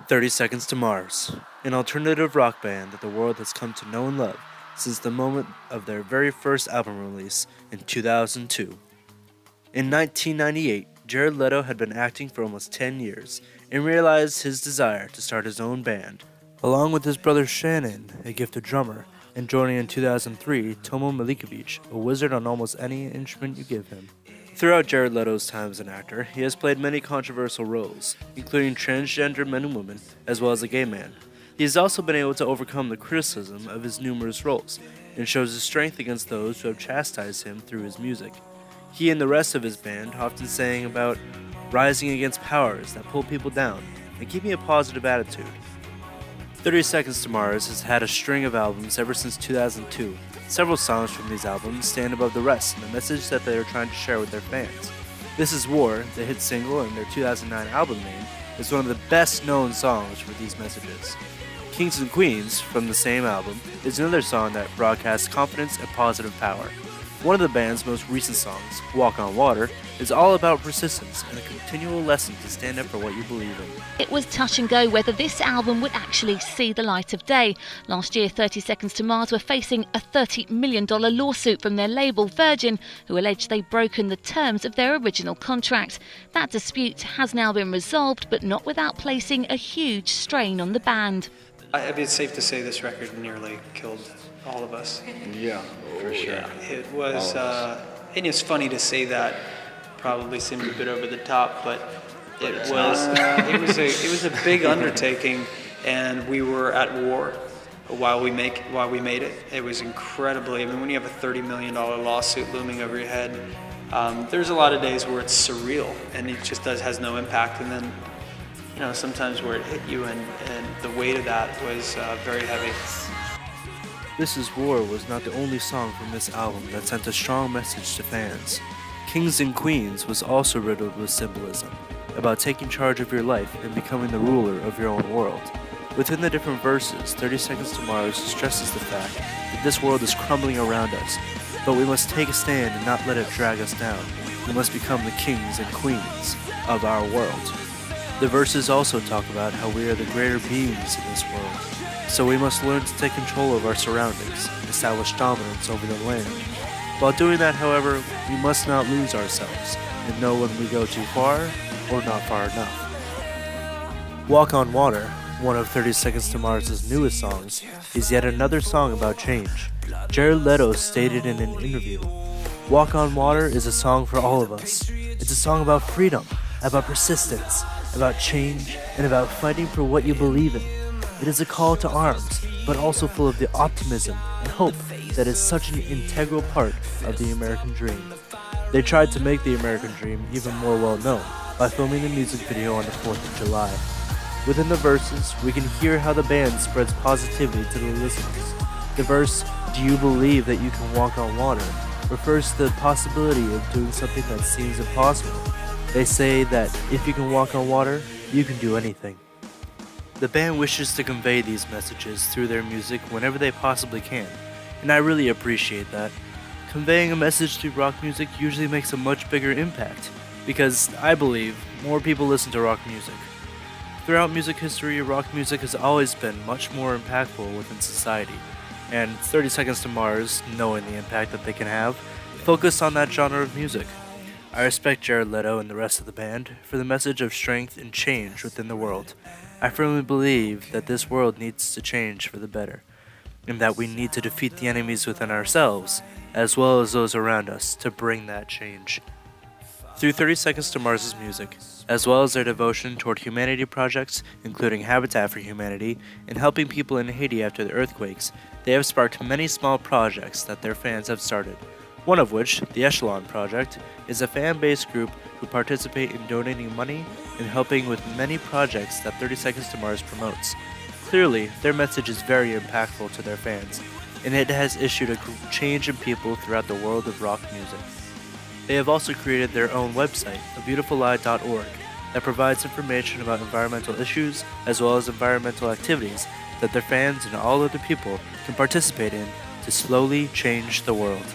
30 Seconds to Mars, an alternative rock band that the world has come to know and love since the moment of their very first album release in 2002. In 1998, Jared Leto had been acting for almost 10 years and realized his desire to start his own band, along with his brother Shannon, a gifted drummer, and joining in 2003 Tomo Milikovic, a wizard on almost any instrument you give him. Throughout Jared Leto's time as an actor, he has played many controversial roles, including transgender men and women, as well as a gay man. He has also been able to overcome the criticism of his numerous roles, and shows his strength against those who have chastised him through his music. He and the rest of his band often sang about rising against powers that pull people down, and keeping a positive attitude. 30 Seconds to Mars has had a string of albums ever since 2002. Several songs from these albums stand above the rest in the message that they are trying to share with their fans. This Is War, the hit single and their 2009 album name, is one of the best known songs for these messages. Kings and Queens, from the same album, is another song that broadcasts confidence and positive power. One of the band's most recent songs, Walk on Water, is all about persistence and a continual lesson to stand up for what you believe in. It was touch and go whether this album would actually see the light of day. Last year, 30 Seconds to Mars were facing a $30 million lawsuit from their label Virgin, who alleged they'd broken the terms of their original contract. That dispute has now been resolved, but not without placing a huge strain on the band. It's safe to say this record nearly killed all of us. Yeah, for sure. Yeah, it was, and it's funny to say that, probably seemed a bit over the top, but it was a big undertaking, and we were at war while we made it. It was incredibly, when you have a $30 million lawsuit looming over your head, there's a lot of days where it's surreal and it just has no impact, and then sometimes where it hit you and the weight of that was very heavy. This Is War was not the only song from this album that sent a strong message to fans. Kings and Queens was also riddled with symbolism, about taking charge of your life and becoming the ruler of your own world. Within the different verses, 30 Seconds to Mars stresses the fact that this world is crumbling around us, but we must take a stand and not let it drag us down. We must become the kings and queens of our world. The verses also talk about how we are the greater beings in this world, so we must learn to take control of our surroundings, establish dominance over the land. While doing that, however, we must not lose ourselves, and know when we go too far, or not far enough. Walk on Water, one of 30 Seconds to Mars' newest songs, is yet another song about change. Jared Leto stated in an interview, "Walk on Water is a song for all of us. It's a song about freedom, about persistence, about change, and about fighting for what you believe in. It is a call to arms, but also full of the optimism and hope that is such an integral part of the American dream." They tried to make the American dream even more well known by filming the music video on the 4th of July. Within the verses, we can hear how the band spreads positivity to the listeners. The verse, "Do you believe that you can walk on water?" refers to the possibility of doing something that seems impossible. They say that if you can walk on water, you can do anything. The band wishes to convey these messages through their music whenever they possibly can, and I really appreciate that. Conveying a message through rock music usually makes a much bigger impact, because I believe more people listen to rock music. Throughout music history, rock music has always been much more impactful within society, and 30 Seconds to Mars, knowing the impact that they can have, focus on that genre of music. I respect Jared Leto and the rest of the band for the message of strength and change within the world. I firmly believe that this world needs to change for the better, and that we need to defeat the enemies within ourselves, as well as those around us, to bring that change. Through 30 Seconds to Mars' music, as well as their devotion toward humanity projects, including Habitat for Humanity, and helping people in Haiti after the earthquakes, they have sparked many small projects that their fans have started. One of which, the Echelon Project, is a fan-based group who participate in donating money and helping with many projects that 30 Seconds to Mars promotes. Clearly, their message is very impactful to their fans, and it has issued a change in people throughout the world of rock music. They have also created their own website, abeautifullie.org, that provides information about environmental issues as well as environmental activities that their fans and all other people can participate in to slowly change the world.